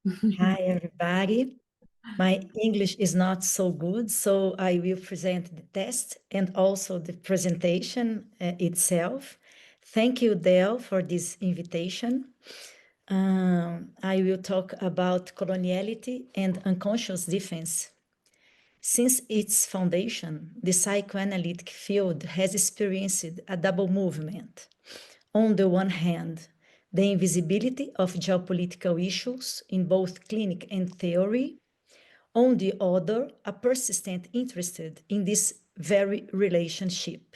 Hi, everybody. My English is not so good, so I will present the test and also the presentation itself. Thank you, Del, for this invitation. I will talk about coloniality and unconscious defense. Since its foundation, the psychoanalytic field has experienced a double movement. On the one hand, the invisibility of geopolitical issues in both clinic and theory. On the other, a persistent interest in this very relationship.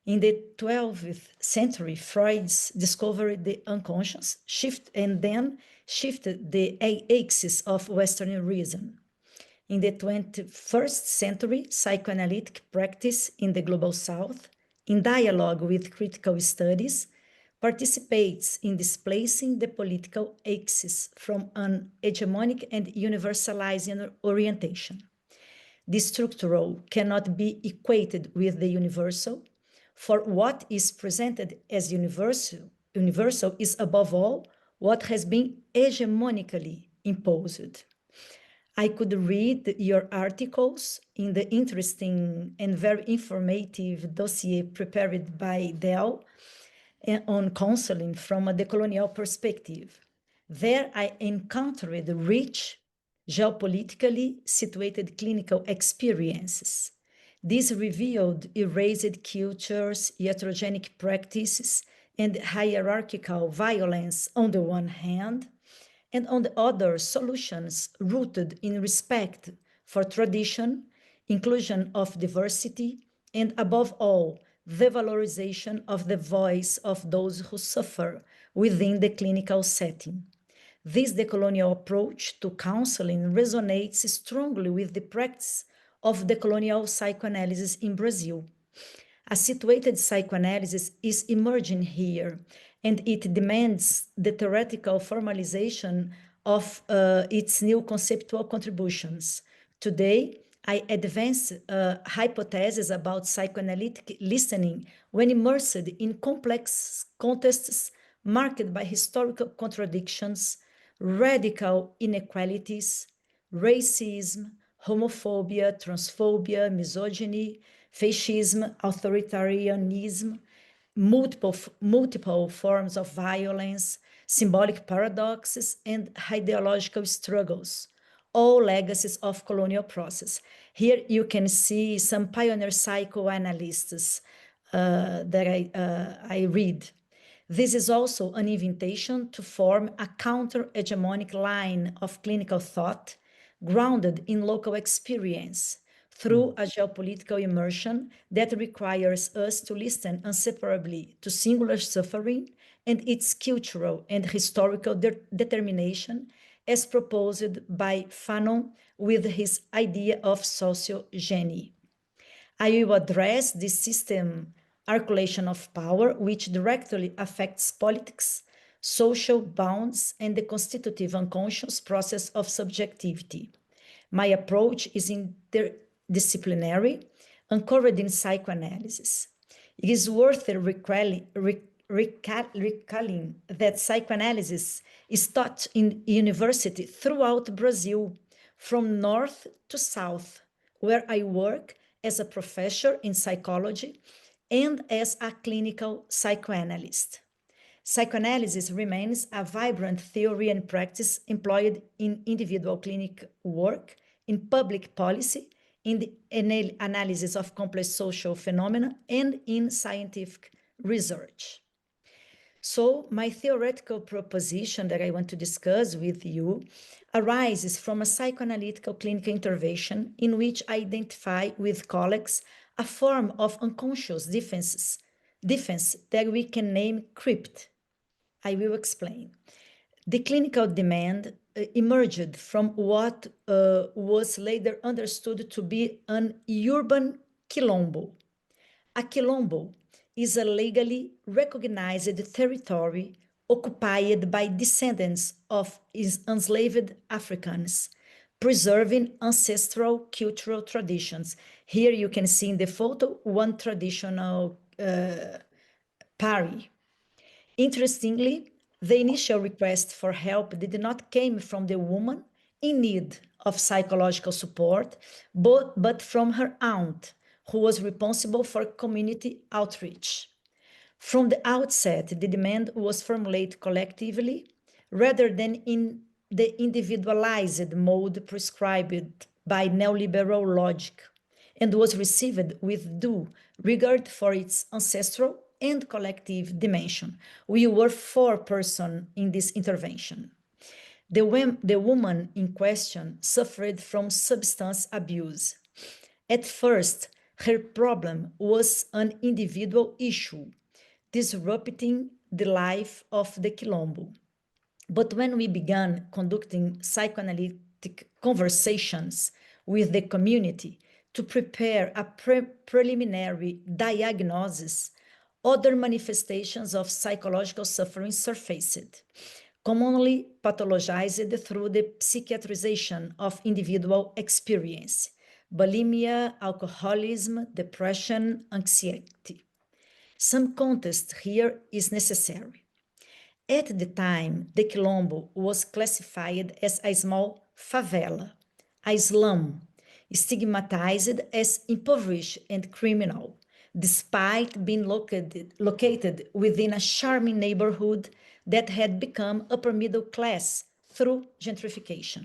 In the 12th century, Freud discovered the unconscious and then shifted the axis of Western reason. In the 21st century, psychoanalytic practice in the Global South, in dialogue with critical studies, participates in displacing the political axis from an hegemonic and universalizing orientation. The structural cannot be equated with the universal, for what is presented as universal is above all what has been hegemonically imposed. I could read your articles in the interesting and very informative dossier prepared by Del on counseling from a decolonial perspective. There I encountered rich, geopolitically situated clinical experiences. These revealed erased cultures, iatrogenic practices, and hierarchical violence on the one hand, and on the other, solutions rooted in respect for tradition, inclusion of diversity, and above all, the valorization of the voice of those who suffer within the clinical setting. This decolonial approach to counseling resonates strongly with the practice of decolonial psychoanalysis in Brazil. A situated psychoanalysis is emerging here, and it demands the theoretical formalization of its new conceptual contributions. Today, I advance hypotheses about psychoanalytic listening when immersed in complex contexts marked by historical contradictions, radical inequalities, racism, homophobia, transphobia, misogyny, fascism, authoritarianism, multiple forms of violence, symbolic paradoxes, and ideological struggles, all legacies of colonial process. Here you can see some pioneer psychoanalysts that I read. This is also an invitation to form a counter-hegemonic line of clinical thought grounded in local experience through a geopolitical immersion that requires us to listen inseparably to singular suffering and its cultural and historical determination as proposed by Fanon with his idea of sociogeny. I will address this system articulation of power, which directly affects politics, social bonds, and the constitutive unconscious process of subjectivity. My approach is interdisciplinary, anchored in psychoanalysis. It is worth recalling that psychoanalysis is taught in university throughout Brazil, from north to south, where I work as a professor in psychology and as a clinical psychoanalyst. Psychoanalysis remains a vibrant theory and practice employed in individual clinic work, in public policy, in the analysis of complex social phenomena, and in scientific research. So my theoretical proposition that I want to discuss with you arises from a psychoanalytical clinical intervention in which I identify with colleagues a form of unconscious defense that we can name crypt. I will explain. The clinical demand emerged from what was later understood to be an urban quilombo. A quilombo is a legally recognized territory occupied by descendants of enslaved Africans, preserving ancestral cultural traditions. Here you can see in the photo one traditional pari. Interestingly, The initial request for help did not come from the woman in need of psychological support, but from her aunt, who was responsible for community outreach. From the outset, the demand was formulated collectively rather than in the individualized mode prescribed by neoliberal logic, and was received with due regard for its ancestral and collective dimension. We were 4 persons in this intervention. The woman in question suffered from substance abuse. At first, her problem was an individual issue, disrupting the life of the Quilombo. But when we began conducting psychoanalytic conversations with the community to prepare a preliminary diagnosis, other manifestations of psychological suffering surfaced, commonly pathologized through the psychiatrization of individual experience: bulimia, alcoholism, depression, anxiety. Some context here is necessary. At the time, the Quilombo was classified as a small favela, a slum, stigmatized as impoverished and criminal, despite being located within a charming neighborhood that had become upper middle class through gentrification.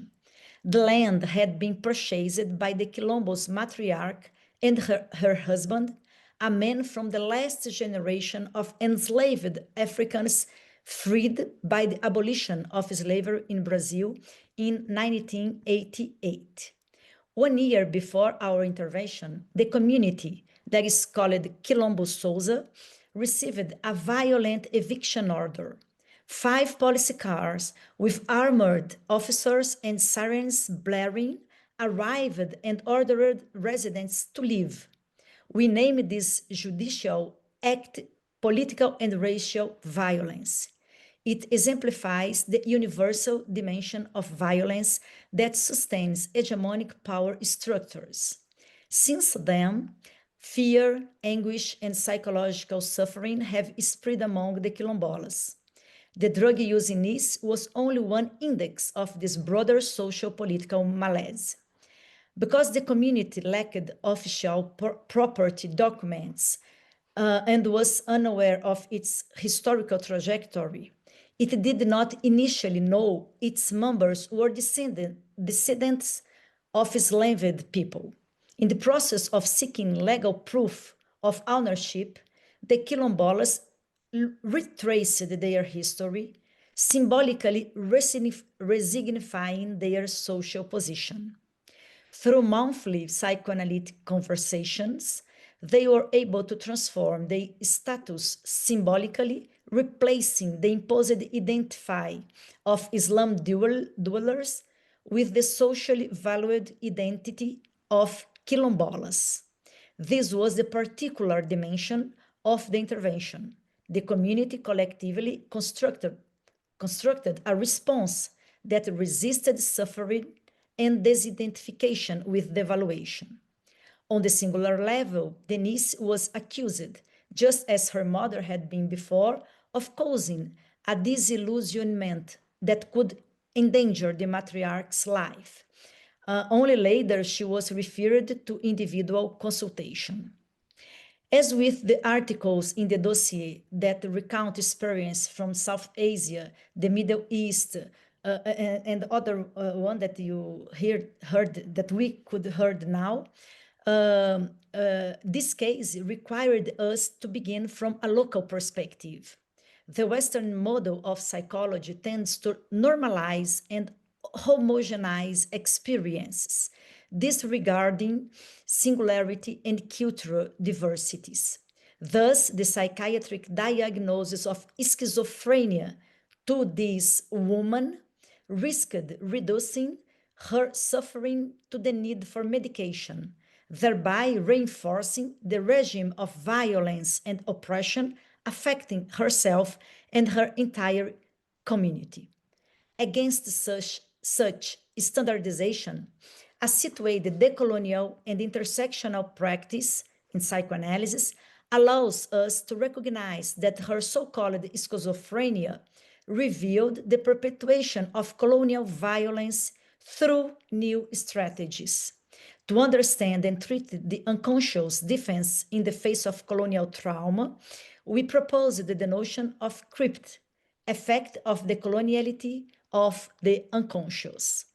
The land had been purchased by the Quilombo's matriarch and her husband, a man from the last generation of enslaved Africans freed by the abolition of slavery in Brazil in 1988. 1 year before our intervention, the community that is called Quilombo Souza received a violent eviction order. 5 police cars with armored officers and sirens blaring arrived and ordered residents to leave. We named this judicial act political and racial violence. It exemplifies the universal dimension of violence that sustains hegemonic power structures. Since then, fear, anguish, and psychological suffering have spread among the quilombolas. The drug use in Nice was only one index of this broader social-political malaise. Because the community lacked official property documents and was unaware of its historical trajectory, it did not initially know its members were descendants of enslaved people. In the process of seeking legal proof of ownership, the quilombolas retraced their history, symbolically resignifying their social position. Through monthly psychoanalytic conversations, they were able to transform their status symbolically, replacing the imposed identity of Islam dwellers with the socially valued identity of quilombolas. This was the particular dimension of the intervention. The community collectively constructed a response that resisted suffering and disidentification with devaluation. On the singular level, Denise was accused, just as her mother had been before, of causing a disillusionment that could endanger the matriarch's life. Only later she was referred to individual consultation. As with the articles in the dossier that recount experience from South Asia, the Middle East, and other one that you heard that we could heard now, this case required us to begin from a local perspective. The Western model of psychology tends to normalize and homogenize experiences, disregarding singularity and cultural diversities. Thus, the psychiatric diagnosis of schizophrenia to this woman risked reducing her suffering to the need for medication, thereby reinforcing the regime of violence and oppression affecting herself and her entire community. Against such standardization, a situated decolonial and intersectional practice in psychoanalysis allows us to recognize that her so-called schizophrenia revealed the perpetuation of colonial violence through new strategies. To understand and treat the unconscious defense in the face of colonial trauma, we proposed the notion of crypt, effect of the coloniality of the unconscious.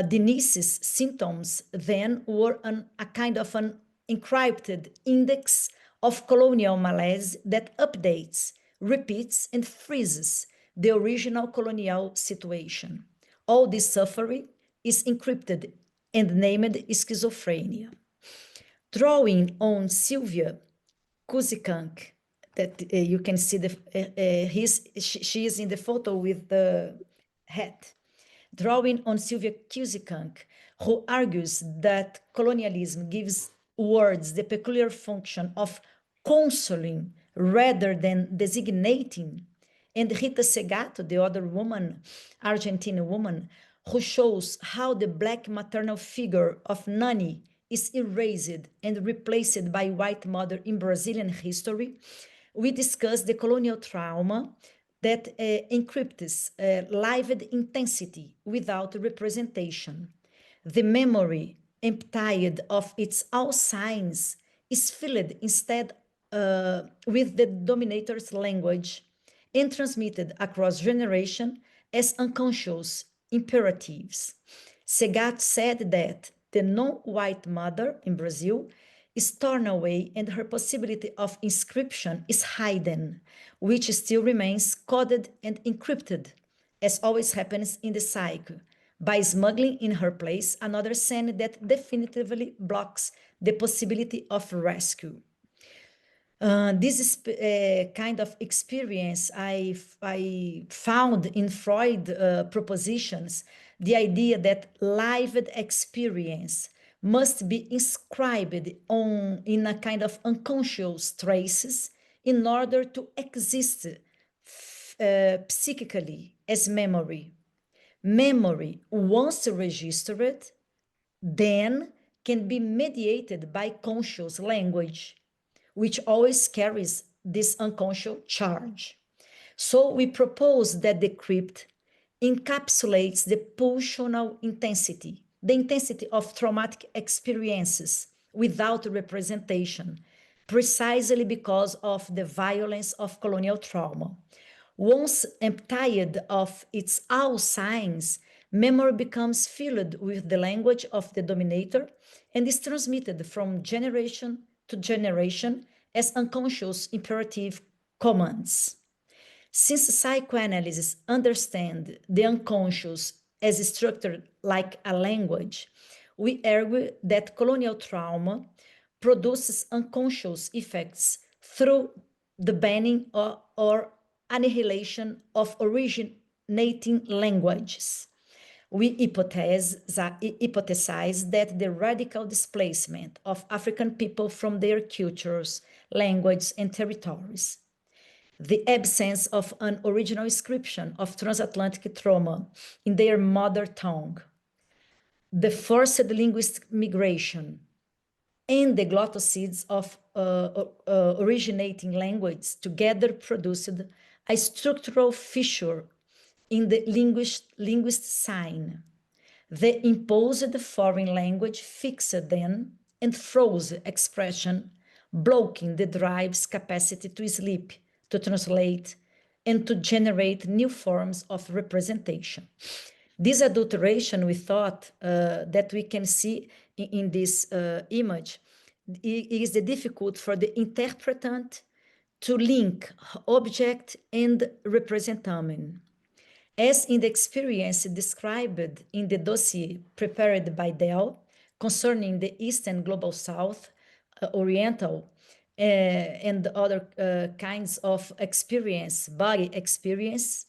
Denise's symptoms then were a kind of an encrypted index of colonial malaise that updates, repeats, and freezes the original colonial situation. All this suffering is encrypted and named schizophrenia. Drawing on Sylvia Kuzikank, that you can see she is in the photo with the hat. Drawing on Sylvia Kuzikank, who argues that colonialism gives words the peculiar function of consoling rather than designating, and Rita Segato, the other woman, Argentine woman, who shows how the Black maternal figure of Nani is erased and replaced by white mother in Brazilian history, we discuss the colonial trauma that encrypts lived intensity without representation. The memory, emptied of its all signs, is filled instead with the dominator's language and transmitted across generation as unconscious imperatives. Segat said that the non-white mother in Brazil is torn away and her possibility of inscription is hidden, which still remains coded and encrypted, as always happens in the psyche, by smuggling in her place another scene that definitively blocks the possibility of rescue. This is kind of experience I found in Freud propositions, the idea that lived experience must be inscribed in a kind of unconscious traces in order to exist psychically as memory. Memory, once registered, then can be mediated by conscious language, which always carries this unconscious charge. So we propose that the crypt encapsulates the pulsional intensity, the intensity of traumatic experiences without representation, precisely because of the violence of colonial trauma. Once emptied of its all signs, memory becomes filled with the language of the dominator and is transmitted from generation to generation as unconscious imperative commands. Since psychoanalysis understands the unconscious as structured like a language, we argue that colonial trauma produces unconscious effects through the banning or annihilation of originating languages. We hypothesize that the radical displacement of African people from their cultures, languages, and territories, the absence of an original inscription of transatlantic trauma in their mother tongue, the forced linguistic migration, and the glottocides of originating languages together produced a structural fissure in the linguist sign. The imposed foreign language fixed then and froze expression, blocking the drive's capacity to sleep, to translate, and to generate new forms of representation. This adulteration, we thought, that we can see in this image, is the difficult for the interpretant to link object and representamen. As in the experience described in the dossier prepared by Dell concerning the East and Global South, Oriental, and other kinds of experience, body experience,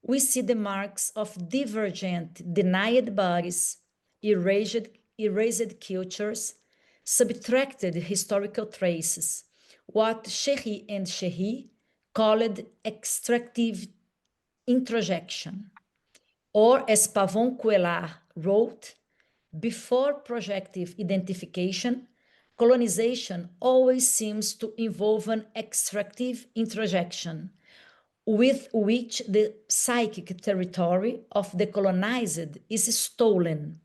we see the marks of divergent, denied bodies, erased cultures, subtracted historical traces, what Chery and Chery called extractive introjection, or as Pavon Coelard wrote, before projective identification, colonization always seems to involve an extractive introjection with which the psychic territory of the colonized is stolen,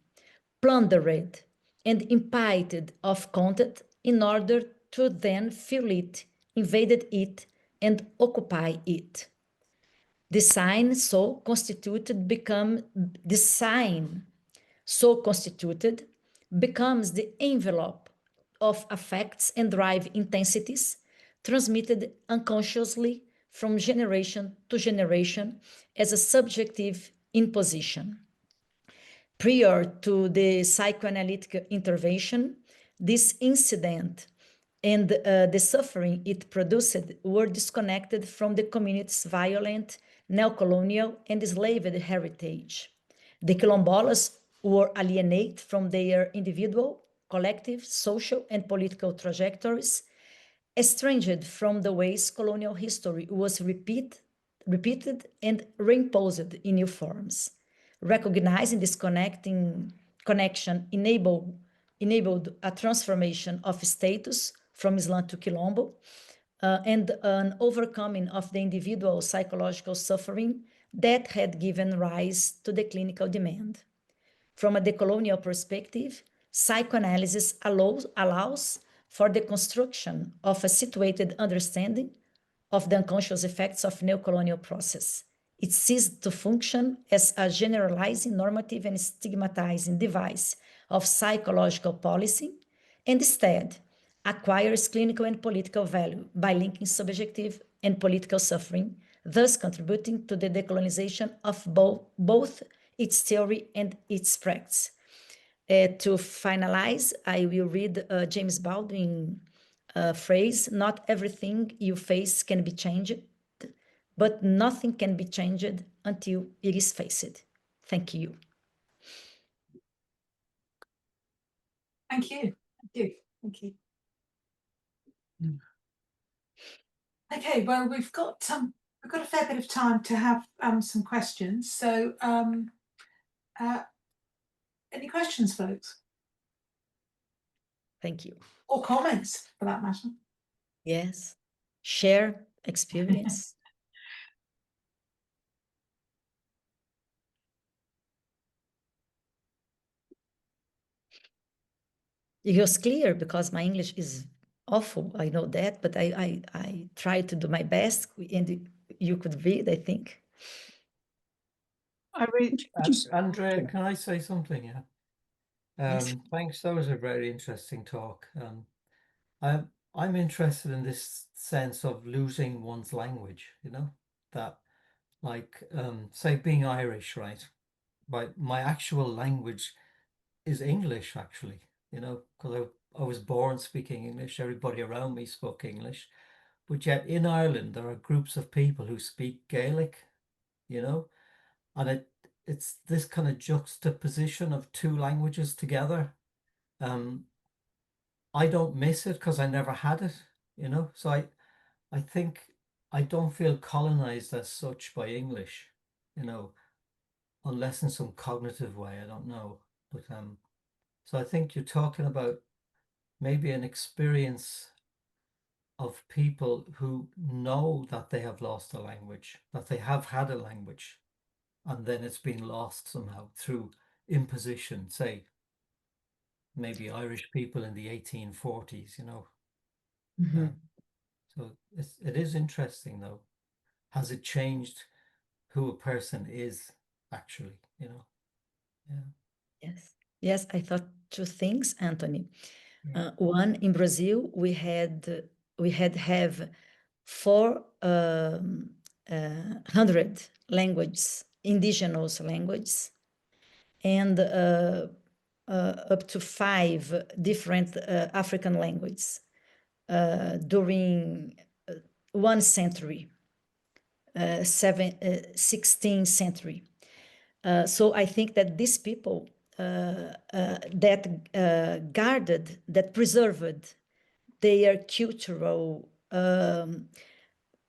plundered, and impeded of content in order to then fill it, invaded it, and occupy it. The sign so constituted becomes the envelope of affects and drive intensities transmitted unconsciously from generation to generation as a subjective imposition. Prior to the psychoanalytic intervention, this incident and the suffering it produced were disconnected from the community's violent, neocolonial, and enslaved heritage. The quilombolas were alienated from their individual, collective, social, and political trajectories, estranged from the ways colonial history was repeated and reimposed in new forms. Recognizing this connection enabled a transformation of status from Islam to Quilombo, and an overcoming of the individual psychological suffering that had given rise to the clinical demand. From a decolonial perspective, psychoanalysis allows for the construction of a situated understanding of the unconscious effects of neocolonial process. It ceased to function as a generalizing, normative, and stigmatizing device of psychological policy, and instead acquires clinical and political value by linking subjective and political suffering, thus contributing to the decolonization of both its theory and its practice. To finalize, I will read James Baldwin's phrase, "Not everything you face can be changed, but nothing can be changed until it is faced." Thank you. Thank you. Thank you. Thank you. Okay, well, we've got a fair bit of time to have some questions. So, any questions, folks? Thank you. Or comments, for that matter. Yes. Share experience. It was clear because my English is awful. I know that, but I try to do my best, and you could read, I think. I mean, Andrea, can I say something? Yeah. Yes. Thanks. That was a very interesting talk. I'm interested in this sense of losing one's language. You know, that like say being Irish, right? My actual language is English, actually. You know, because I was born speaking English. Everybody around me spoke English, but yet in Ireland there are groups of people who speak Gaelic. You know, and it's this kind of juxtaposition of two languages together. I don't miss it because I never had it, you know. So I think I don't feel colonized as such by English, you know, unless in some cognitive way, I don't know. But so I think you're talking about maybe an experience of people who know that they have lost a language, that they have had a language, and then it's been lost somehow through imposition, say maybe Irish people in the 1840s, you know. So it is interesting though. Has it changed who a person is actually, you know? Yeah. Yes, I thought two things, Anthony. One, in Brazil, we had have 400 languages, indigenous languages, and up to 5 different African languages during 1 century, 16th century. So I think that these people that guarded, that preserved their cultural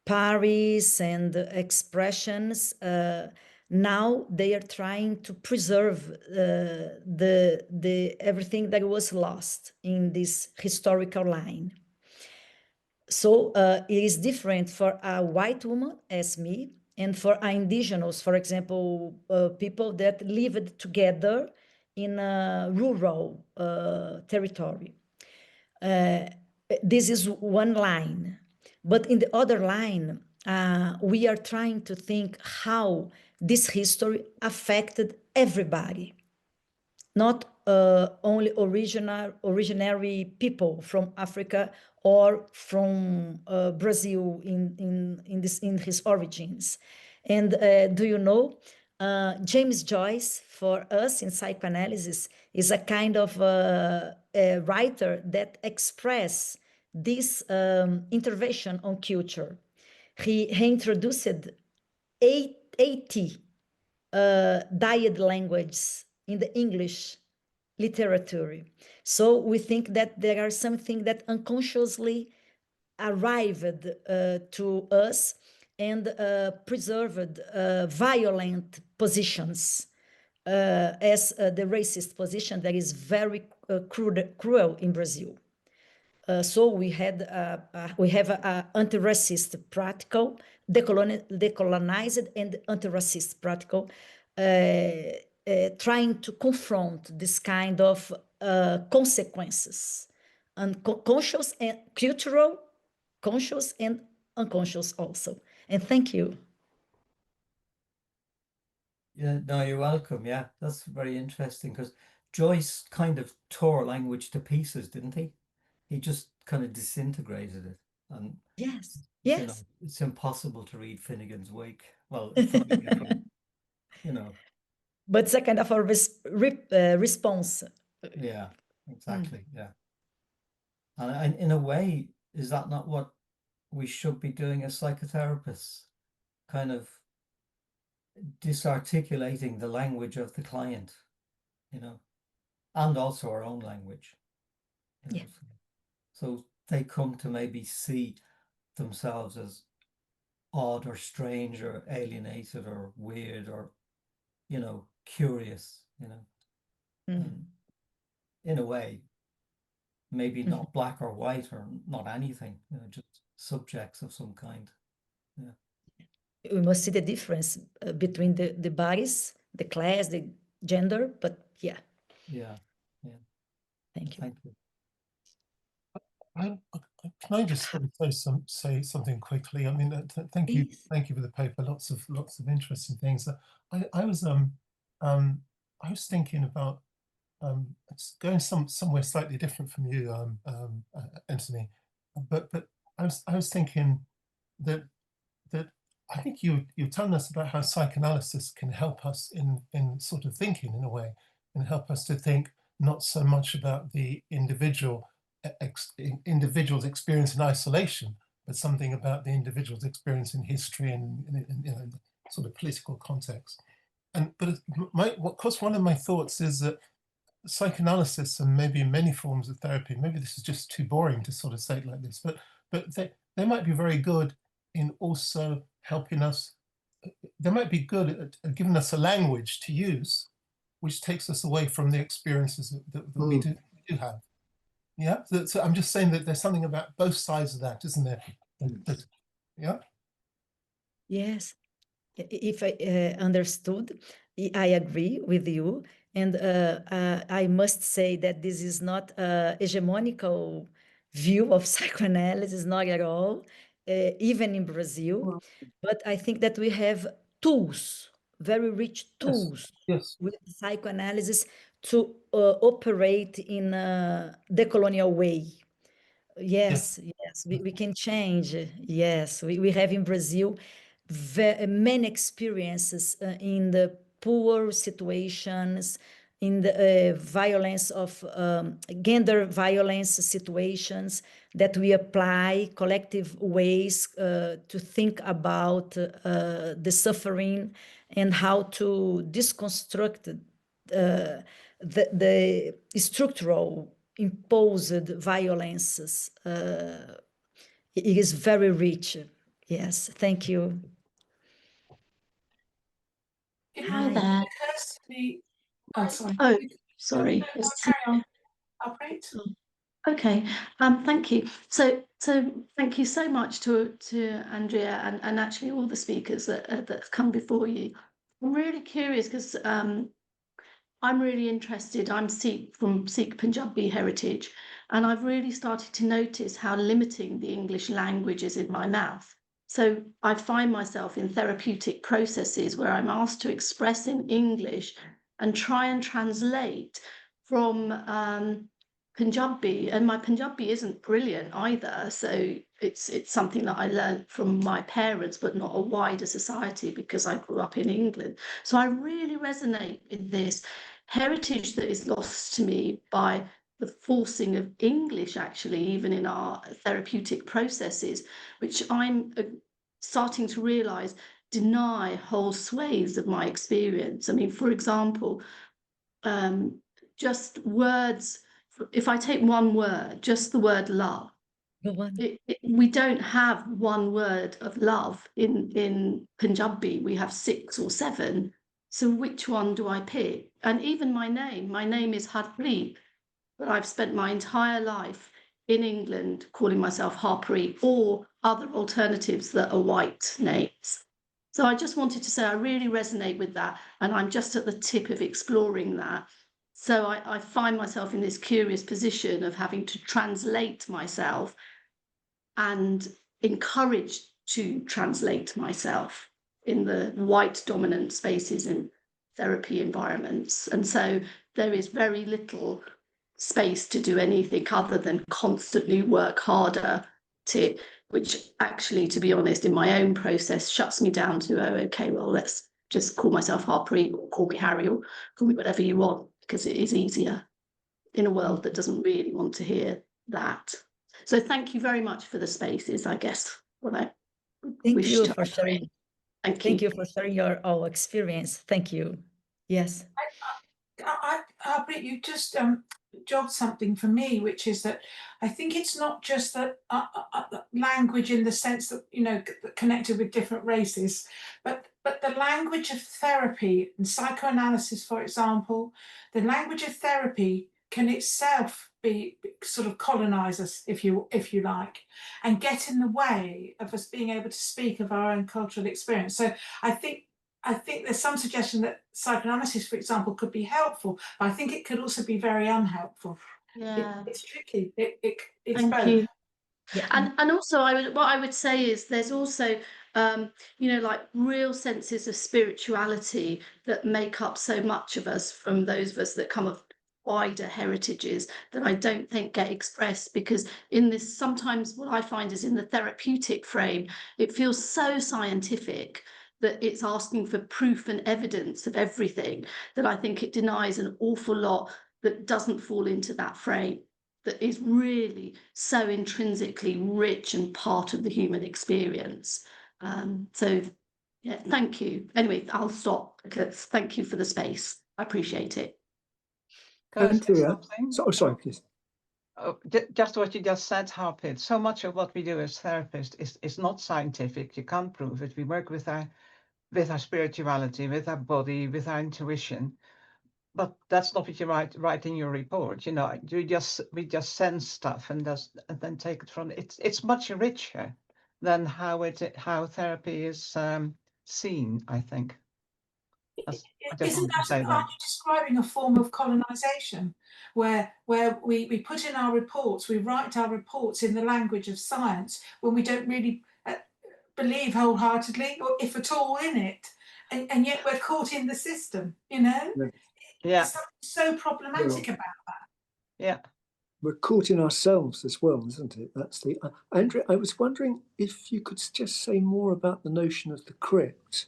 paris and expressions, Now they are trying to preserve the everything that was lost in this historical line. So it is different for a white woman as me and for indigenous, for example, people that lived together in a rural territory. This is one line. But in the other line, we are trying to think how this history affected everybody, not only originary people from Africa or from Brazil in his origins. And do you know, James Joyce, for us in psychoanalysis, is a kind of a writer that express this intervention on culture. He introduced 80 dyad languages in the English literature. So we think that there are something that unconsciously arrived to us and preserved violent positions as the racist position that is very cruel in Brazil. So we have an anti-racist practical, decolonized and anti-racist practical, trying to confront this kind of consequences, conscious and cultural, conscious and unconscious also. And thank you. Yeah, no, you're welcome. Yeah, that's very interesting because Joyce kind of tore language to pieces, didn't he? He just kind of disintegrated it. And, Yes, you know, yes. it's impossible to read Finnegan's Wake. Well, from the beginning, you know. But it's a kind of a response. Yeah, exactly. Yeah. And in a way, is that not what we should be doing as psychotherapists? Kind of disarticulating the language of the client, you know, and also our own language. You know, Yeah. so they come to maybe see themselves as odd or strange or alienated or weird or, you know, curious, you know. And in a way, maybe not black or white or not anything, you know, just subjects of some kind. Yeah. We must see the difference between the bodies, the class, the gender, but yeah. Yeah. Yeah. Thank you. Thank you. Can I just sort of say something quickly? I mean, thank you for the paper. Lots of interesting things. I was thinking about it's going somewhere slightly different from you, Anthony. But I was thinking that I think you're telling us about how psychoanalysis can help us in sort of thinking in a way, and help us to think not so much about the individual's experience in isolation, but something about the individual's experience in history and in sort of political context. But of course, one of my thoughts is that psychoanalysis, and maybe many forms of therapy, maybe this is just too boring to sort of say it like this, but they might be very good in also helping us. They might be good at giving us a language to use, which takes us away from the experiences that we do have. Yeah, so I'm just saying that there's something about both sides of that, isn't there? Yeah. Yes, if I understood, I agree with you. And I must say that this is not a hegemonical view of psychoanalysis, not at all, even in Brazil. But I think that we have tools, very rich tools Yes. with psychoanalysis to operate in a decolonial way. Yes, yes, we can change. Yes, we have in Brazil many experiences in the poor situations, in the violence of gender violence situations that we apply collective ways to think about the suffering and how to deconstruct the structural imposed violences. It is very rich. Yes, thank you. there. occurs to me. Oh, sorry. Oh, No, sorry. no, It's- carry on. Operate. Okay, thank you. So thank you so much to Andrea and actually all the speakers that come before you. I'm really curious because I'm really interested. I'm Sikh from Sikh Punjabi heritage, and I've really started to notice how limiting the English language is in my mouth. So I find myself in therapeutic processes where I'm asked to express in English and try and translate from Punjabi, and my Punjabi isn't brilliant either. So it's something that I learned from my parents, but not a wider society because I grew up in England. So I really resonate with this heritage that is lost to me by the forcing of English, actually, even in our therapeutic processes, which I'm starting to realize deny whole swathes of my experience. I mean, for example, just words, if I take one word, just the word love, Go on. we don't have one word of love in Punjabi. We have 6 or 7. So which one do I pick? And even my name is Harpreet, but I've spent my entire life in England calling myself Harpreet or other alternatives that are white names. So I just wanted to say I really resonate with that, and I'm just at the tip of exploring that. So I find myself in this curious position of having to translate myself and encouraged to translate myself in the white dominant spaces in therapy environments. And so there is very little space to do anything other than constantly work harder to, which actually, to be honest, in my own process shuts me down to, oh, okay, well, let's just call myself Harpreet or call me Harry or call me whatever you want, because it is easier in a world that doesn't really want to hear that. So thank you very much for the spaces, I guess, what I Thank wish you to for sharing. Thank you for sharing your all experience. Thank you. Yes. Harpreet, you just jogged something for me, which is that I think it's not just that language in the sense that, you know, connected with different races, but the language of therapy and psychoanalysis, for example, the language of therapy can itself be sort of colonize us, if you like, and get in the way of us being able to speak of our own cultural experience. So I think there's some suggestion that psychoanalysis, for example, could be helpful, but I think it could also be very unhelpful. Yeah. It's tricky. It's Thank both. you. Yeah. And also what I would say is there's also you know, like real senses of spirituality that make up so much of us, from those of us that come of wider heritages, that I don't think get expressed, because in this, sometimes what I find is in the therapeutic frame, it feels so scientific that it's asking for proof and evidence of everything, that I think it denies an awful lot that doesn't fall into that frame, that is really so intrinsically rich and part of the human experience. So yeah, thank you. Anyway, I'll stop, because thank you for the space. I appreciate it. Can I say Andrea, something? sorry, please. Just what you just said, Harpreet. So much of what we do as therapists is not scientific. You can't prove it. We work with our spirituality, with our body, with our intuition. But that's not what you write in your report. You know, we just sense stuff and then take it from. It's much richer than how therapy is seen, I think. I just Isn't wanted to say that, that. aren't you describing a form of colonization where we put in our reports, we write our reports in the language of science when we don't really believe wholeheartedly, or if at all, in it, and yet we're caught in the system, you know? Yeah. There's something so problematic about that. Yeah. We're caught in ourselves as well, isn't it? That's the Andrea. I was wondering if you could just say more about the notion of the crypt.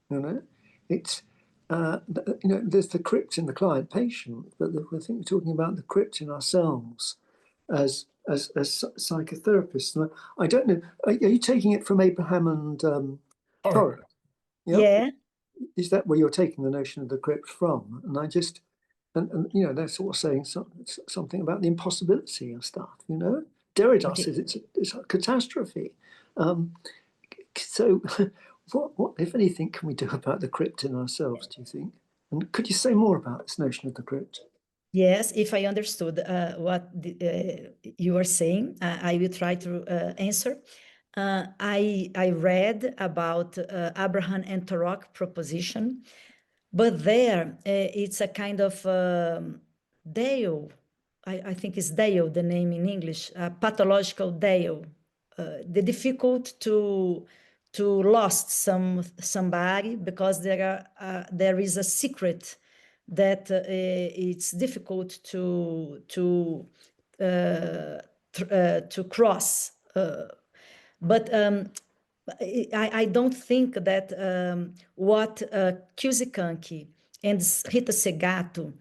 You know, it's you know, there's the crypt in the client patient, but I think we're talking about the crypt in ourselves as psychotherapists. And I don't know. Are you taking it from Abraham and Torah? Yeah. Is that where you're taking the notion of the crypt from? And I just, and you know, they're sort of saying something about the impossibility of stuff, you know? Derrida says it's a catastrophe. So what, if anything, can we do about the crypt in ourselves, do you think? And could you say more about this notion of the crypt? Yes, if I understood what you are saying, I will try to answer. I read about Abraham and Tarok proposition, but there it's a kind of Dale, I think it's Dale, the name in English, pathological Dale, the difficult to lost somebody because there is a secret that it's difficult to cross. But I don't think that what Cusicanqui and Rita Segato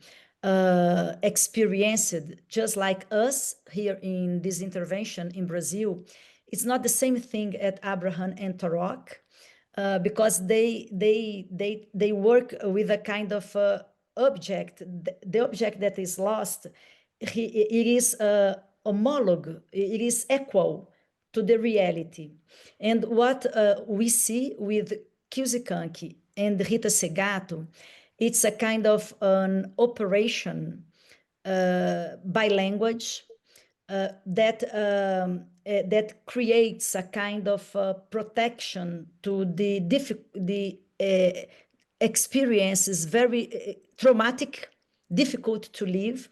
experienced, just like us here in this intervention in Brazil, it's not the same thing at Abraham and Tarok, because they work with a kind of object. The object that is lost, it is homolog, it is equal to the reality. And what we see with Cusicanqui and Rita Segato, it's a kind of an operation by language that creates a kind of protection to the experiences, very traumatic, difficult to live,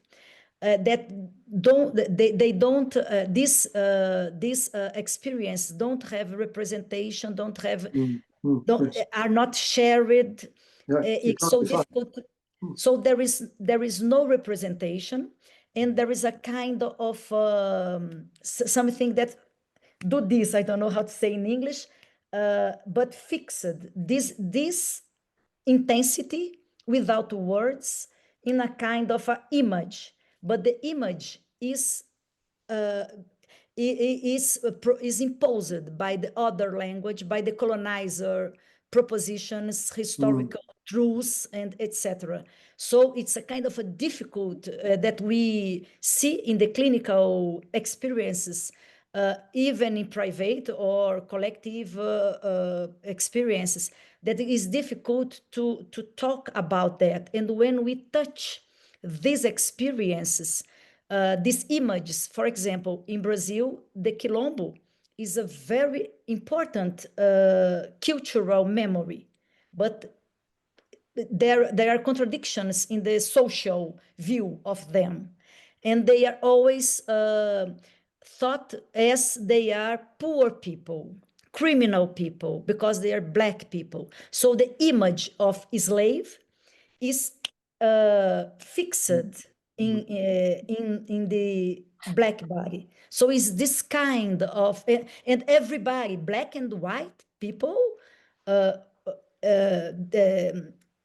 that this experience don't have representation, are not shared. It's so difficult. So there is no representation, and there is a kind of something that do this. I don't know how to say in English, but fixed this intensity without words in a kind of a image. But the image is imposed by the other language, by the colonizer propositions, historical truths, and etc. So it's a kind of a difficult that we see in the clinical experiences, even in private or collective experiences, that it is difficult to talk about that. And when we touch these experiences, these images, for example, in Brazil, the Quilombo is a very important cultural memory, but there are contradictions in the social view of them, and they are always thought as they are poor people, criminal people, because they are Black people. So the image of slave is fixed in the Black body. So it's this kind of, and everybody, Black and white people,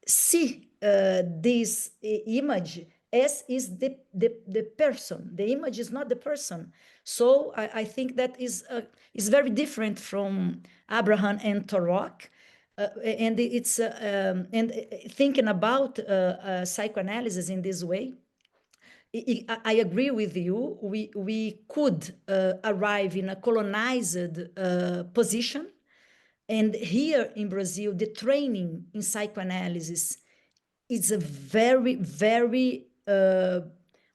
see this image as is the person. The image is not the person. So I think that is very different from Abraham and Tarok. And it's and thinking about psychoanalysis in this way, I agree with you. We could arrive in a colonized position. And here in Brazil, the training in psychoanalysis is a very, very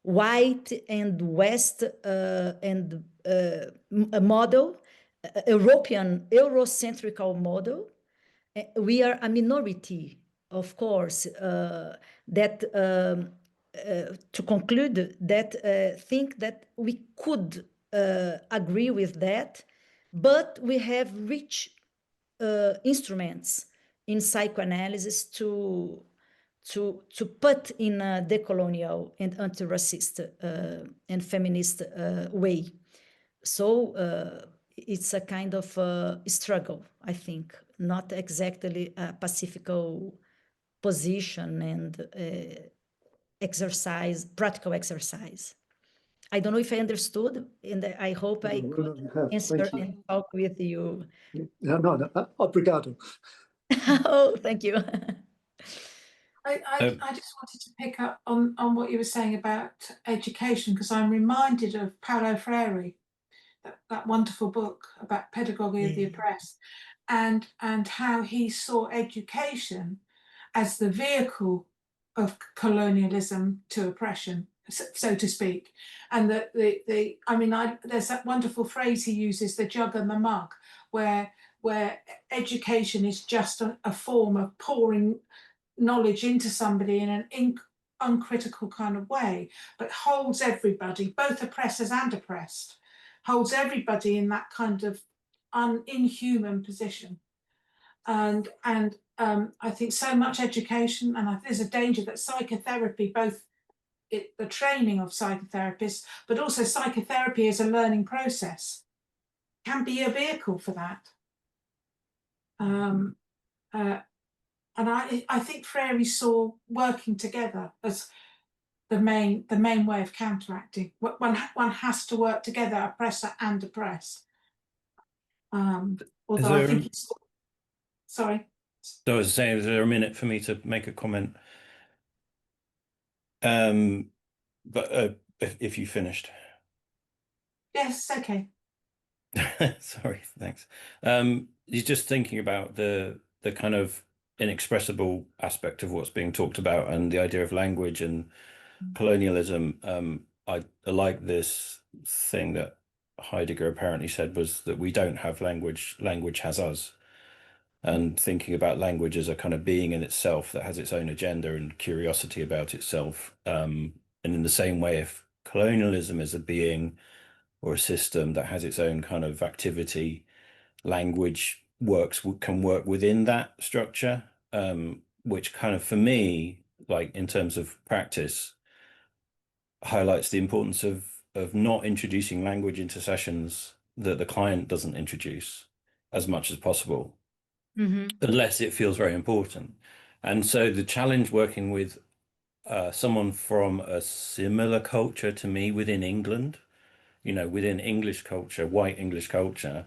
white and West and a model, European, Eurocentrical model. We are a minority, of course, that to conclude that think that we could agree with that, but we have rich instruments in psychoanalysis to put in a decolonial and anti-racist and feminist way. So it's a kind of struggle, I think, not exactly a pacifical position and exercise, practical exercise. I don't know if I understood, and I hope I could answer and talk with you. No, obrigado. Oh, thank you. I just wanted to pick up on what you were saying about education, because I'm reminded of Paulo Freire, that wonderful book about pedagogy of the oppressed. and how he saw education as the vehicle of colonialism to oppression, so to speak. And that there's that wonderful phrase he uses, the jug and the mug, where education is just a form of pouring knowledge into somebody in an uncritical kind of way, but holds everybody, both oppressors and oppressed, holds everybody in that kind of inhuman position. And I think so much education, and there's a danger that psychotherapy, both the training of psychotherapists, but also psychotherapy as a learning process, can be a vehicle for that. And I think Freire saw working together as the main way of counteracting. One has to work together, oppressor and oppressed. Although I think it's, sorry. So I was saying, is there a minute for me to make a comment? But if you finished. Yes, okay. Sorry, thanks. You're just thinking about the kind of inexpressible aspect of what's being talked about and the idea of language and colonialism. I like this thing that Heidegger apparently said, was that we don't have language, language has us. And thinking about language as a kind of being in itself that has its own agenda and curiosity about itself. And in the same way, if colonialism is a being or a system that has its own kind of activity, language can work within that structure, which kind of, for me, like in terms of practice, highlights the importance of not introducing language into sessions that the client doesn't introduce as much as possible, unless it feels very important. And so the challenge working with someone from a similar culture to me within England, within English culture, white English culture,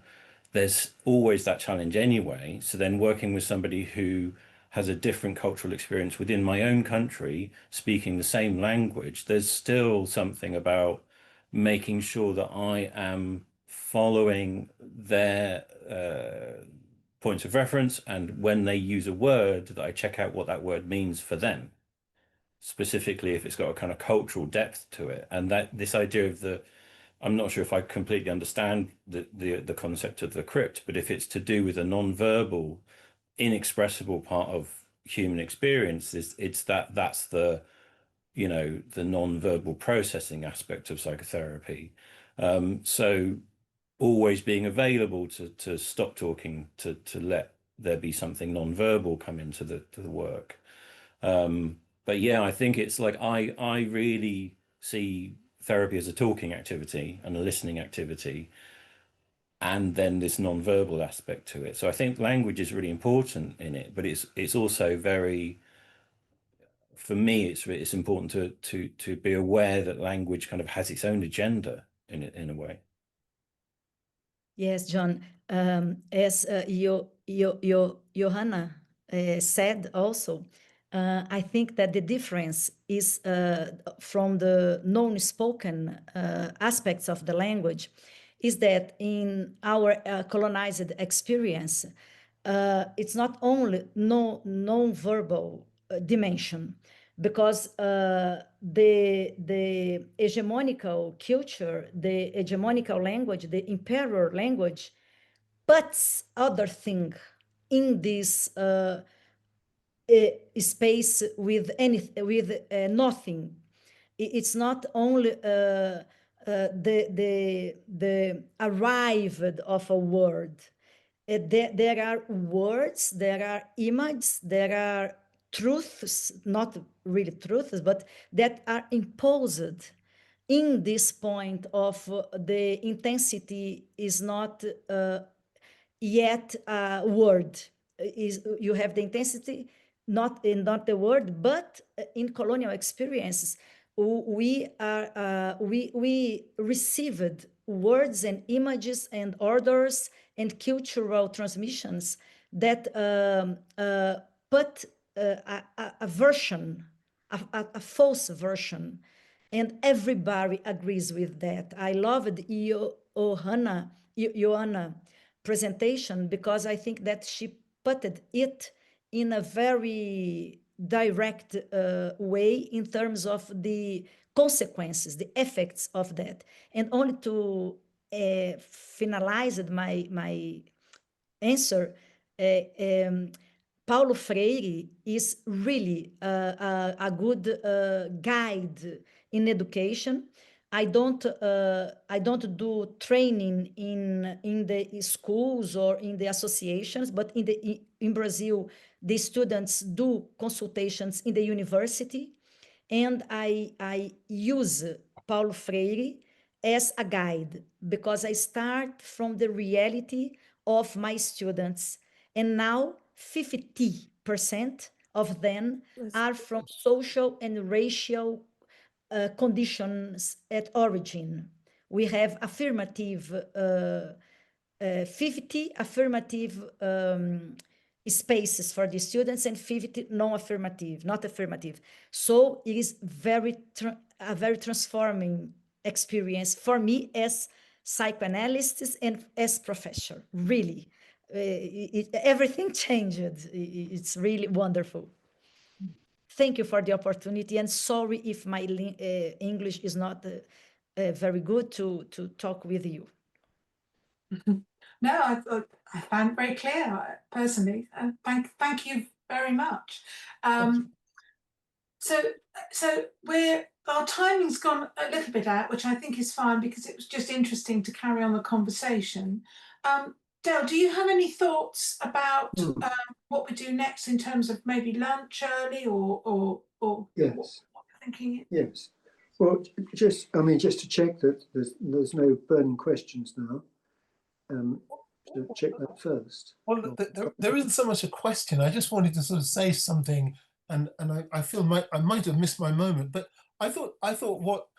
there's always that challenge anyway. So then working with somebody who has a different cultural experience within my own country, speaking the same language, there's still something about making sure that I am following their points of reference, and when they use a word, that I check out what that word means for them, specifically if it's got a kind of cultural depth to it. And that this idea of I'm not sure if I completely understand the concept of the crypt, but if it's to do with a non-verbal, inexpressible part of human experience, that's the the non-verbal processing aspect of psychotherapy. So always being available to stop talking, to let there be something non-verbal come into the work. But yeah, I think it's like I really see therapy as a talking activity and a listening activity, and then this non-verbal aspect to it. So I think language is really important in it, but it's also very, for me, it's important to be aware that language kind of has its own agenda in a way. Yes, John. As Johanna said also, I think that the difference is from the non-spoken aspects of the language is that in our colonized experience, it's not only non-verbal dimension, because the hegemonical culture, the hegemonical language, the imperial language puts other thing in this space with nothing. It's not only the arrived of a word. There are words, there are images, there are truths, not really truths, but that are imposed in this point of the intensity is not yet a word. You have the intensity, not the word, but in colonial experiences, we received words and images and orders and cultural transmissions that put a version, a false version, and everybody agrees with that. I loved Johanna presentation because I think that she put it in a very direct way in terms of the consequences, the effects of that. And only to finalize my answer, Paulo Freire is really a good guide in education. I don't do training in the schools or in the associations, but in Brazil, the students do consultations in the university, and I use Paulo Freire as a guide because I start from the reality of my students, and now 50% of them are from social and racial conditions at origin. We have affirmative, 50 affirmative spaces for the students and 50 non-affirmative, not affirmative. So it is a very transforming experience for me as psychoanalyst and as professor, really. Everything changed. It's really wonderful. Thank you for the opportunity, and sorry if my English is not very good to talk with you. No, I found it very clear personally, and thank you very much. So our timing's gone a little bit out, which I think is fine because it was just interesting to carry on the conversation. Del, do you have any thoughts about what we do next in terms of maybe lunch early or Yes. what you're thinking? Yes. Well, just to check that there's no burning questions now. To check that first. Well, there isn't so much a question. I just wanted to sort of say something, and I feel I might have missed my moment, but I thought what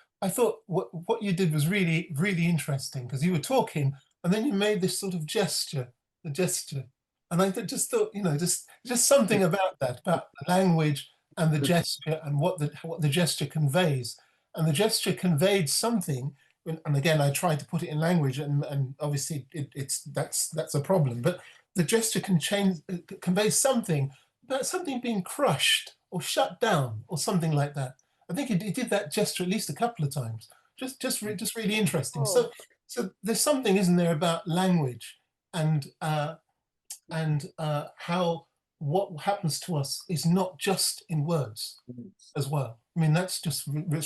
you did was really, really interesting, because you were talking and then you made this sort of gesture, and I just thought, just something about that, about the language and the gesture and what the gesture conveys. And the gesture conveyed something, and again, I tried to put it in language, and obviously that's a problem. But the gesture conveys something about something being crushed or shut down or something like that. I think it did that gesture at least a couple of times. Just really interesting. Oh. So there's something, isn't there, about language and how what happens to us is not just in words as well. I mean, that's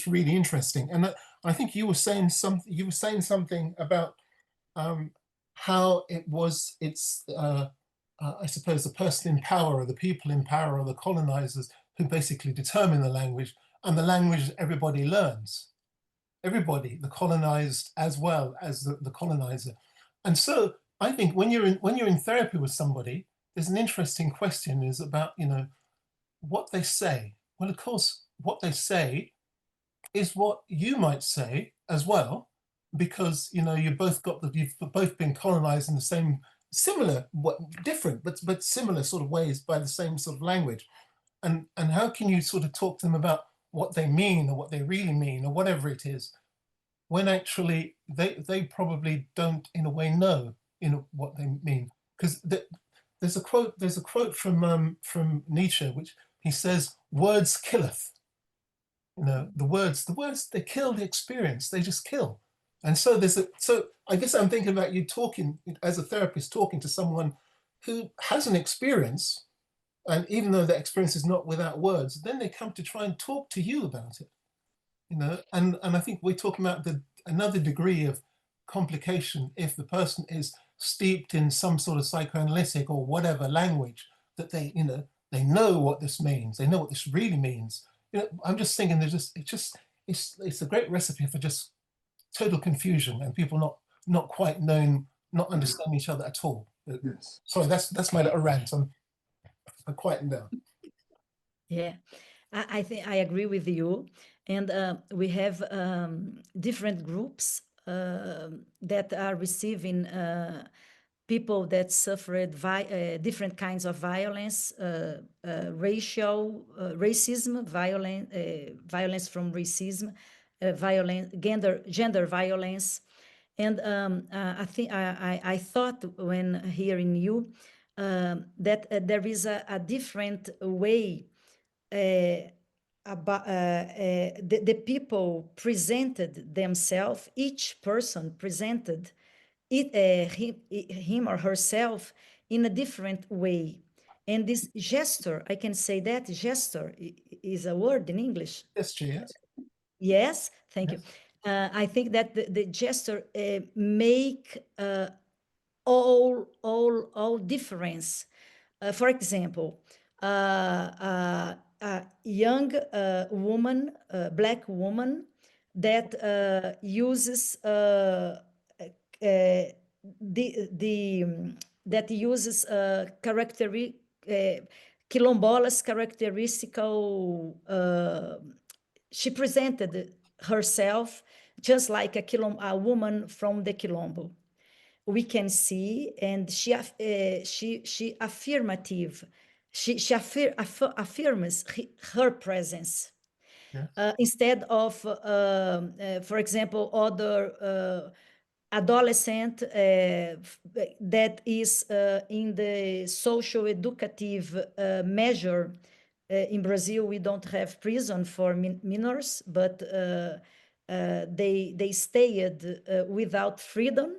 really interesting. And I think you were saying something about how it's I suppose the person in power, or the people in power, or the colonizers who basically determine the language, and the language everybody learns. Everybody, the colonized as well as the colonizer. And so I think when you're in therapy with somebody, there's an interesting question is about, what they say. Well, of course, what they say is what you might say as well, because you've both been colonized in the same different but similar sort of ways by the same sort of language. And how can you sort of talk to them about what they mean or what they really mean or whatever it is, when actually they probably don't in a way know what they mean? Because there's a quote from Nietzsche, which he says, "Words killeth." The words they kill the experience. They just kill. And so so I guess I'm thinking about you talking as a therapist, talking to someone who has an experience, and even though that experience is not without words, then they come to try and talk to you about it. And I think we're talking about another degree of complication if the person is steeped in some sort of psychoanalytic or whatever language that they know what this means. They know what this really means. I'm just thinking it's a great recipe for just total confusion and people not quite knowing, not understanding each other at all. Yes. Sorry, that's my little rant. I'm quieting down. Yeah, I think I agree with you. And we have different groups that are receiving people that suffered different kinds of violence, racism, violence from racism, gender violence, And I thought when hearing you that there is a different way about the people presented themselves, each person presented him or herself in a different way. And this gesture, I can say that gesture is a word in English. Gesture, yes. Yes, thank Yes. you. I think that the gesture make all difference. For example, a young woman, black woman, that uses that uses quilombolas characteristical. She presented herself just like a woman from the quilombo. We can see, and she affirmative. She affirms her presence. Yes. Instead of, for example, other adolescent that is in the social educative measure. In Brazil, we don't have prison for minors, but they stayed without freedom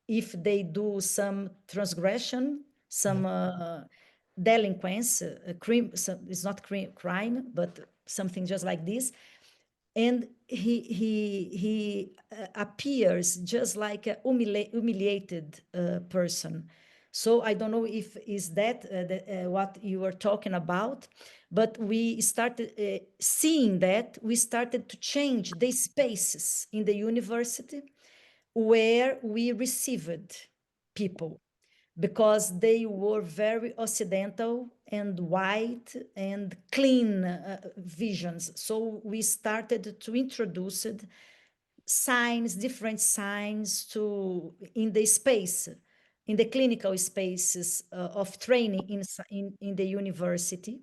if they do some transgression, some delinquence, it's not crime, but something just like this. And he appears just like a humiliated person. So I don't know if is that what you were talking about, but we started seeing that we started to change the spaces in the university where we received people, because they were very occidental and white and clean visions. So we started to introduce signs, different signs in the space, in the clinical spaces of training in the university.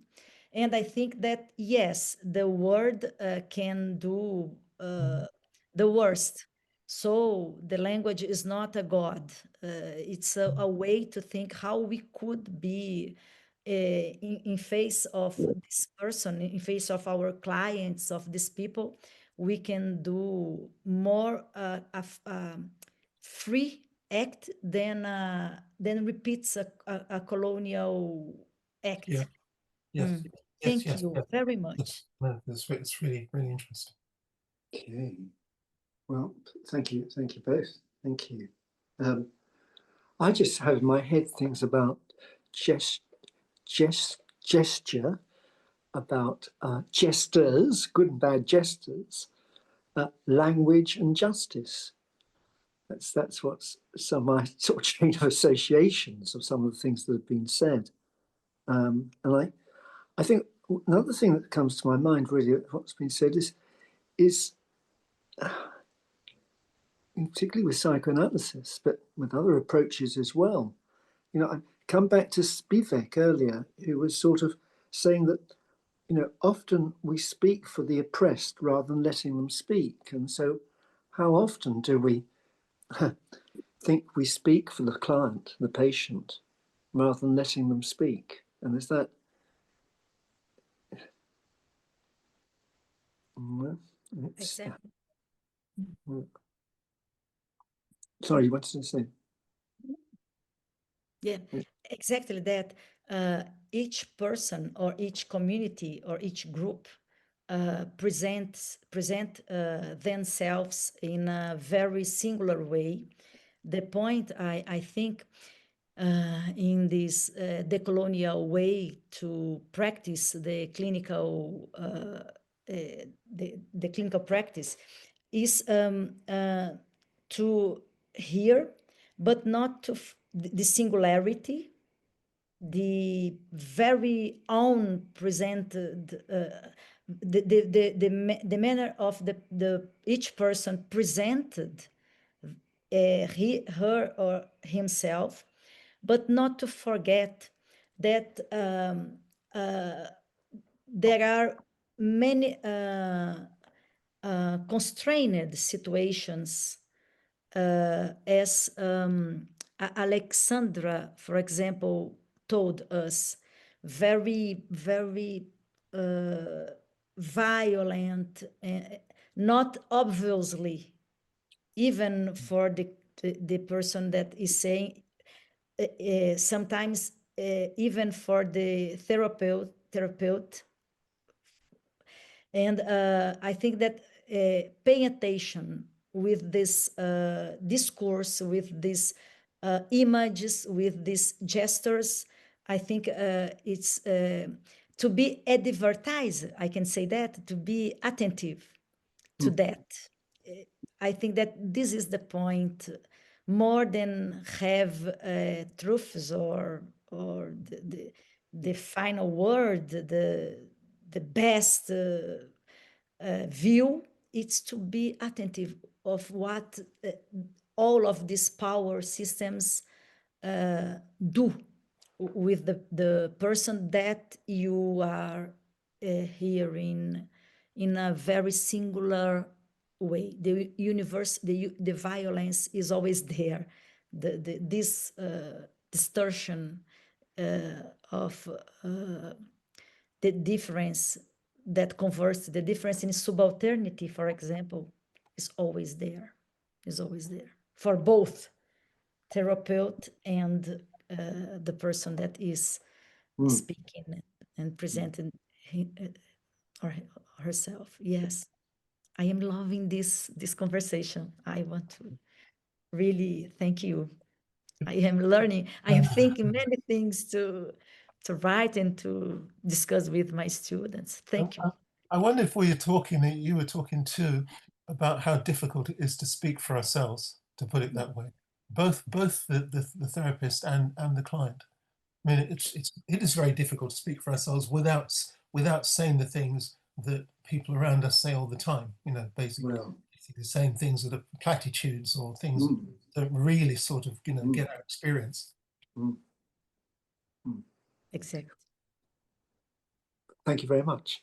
And I think that, yes, the word can do the worst. So the language is not a god. It's a way to think how we could be in face of this person, in face of our clients, of these people. We can do more free act than repeats a colonial act. Yeah. Yes. Yes. Thank Yes. you Yes. very much. It's really, really interesting. Okay. Well, thank you both. Thank you. I just have in my head things about gesture, about jesters, good and bad jesters, language and justice. That's what's some of my sort of chain of associations of some of the things that have been said. And I think another thing that comes to my mind really of what's been said is particularly with psychoanalysis, but with other approaches as well. You know, I come back to Spivak earlier, who was sort of saying that, you know, often we speak for the oppressed rather than letting them speak. And so how often do we think we speak for the client, the patient, rather than letting them speak? And is that... Exactly. Sorry, you wanted to say? Yeah, exactly that. Each person or each community or each group present themselves in a very singular way. The point, I think, in this decolonial way to practice the clinical the clinical practice is to hear, but not to the singularity, the very own presented the manner of the each person presented her or himself, but not to forget that there are many constrained situations, as Alexandra, for example, told us, very, very violent, not obviously, even for the person that is saying, sometimes even for the therapeutic. And I think that paying attention with this discourse, with these images, with these gestures, I think it's to be advertised, I can say that, to be attentive to that. I think that this is the point, more than have truths or the final word, the best view. It's to be attentive of what all of these power systems do with the person that you are hearing in a very singular way. The universe, the violence is always there. This distortion of the difference that converts, the difference in subalternity, for example, is always there, for both therapeutic and the person that is speaking and presenting or herself. Yes, I am loving this conversation. I want to really thank you. I am learning. I am thinking many things to write and to discuss with my students. Thank you. I wonder if you were talking too about how difficult it is to speak for ourselves, to put it that way, both the therapist and the client. I mean, it is very difficult to speak for ourselves without saying the things that people around us say all the time. You know, basically saying things that are platitudes or things that really sort of get our experience. Exactly. Thank you very much.